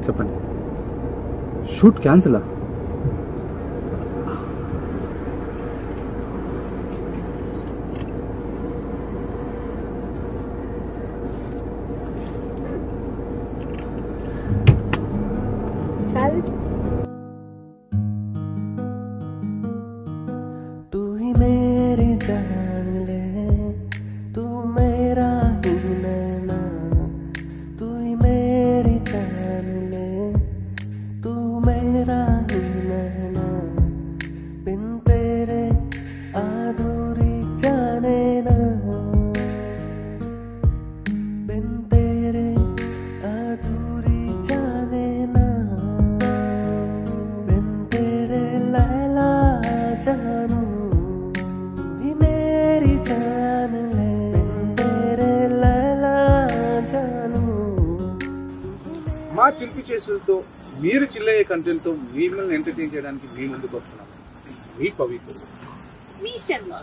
చెప్పండి. షూట్ క్యాన్సిలా? तू ही मेरी जान ले, तू मेरा ही नैना, तू ही मेरी जान ले, तू मेरा ही नैना, बिन तेरे अधूरी जाने ना, बिन तेरे अधूरी जाने ना, बिन तेरे लैला जानू, మా చిలిపి చేతులతో మీరు చిల్లయ్యే కంటెంట్తో మిమ్మల్ని ఎంటర్టైన్ చేయడానికి మీ ముందుకు వస్తున్నాం. మీ పవిత్రుడు, మీ చంద్ర.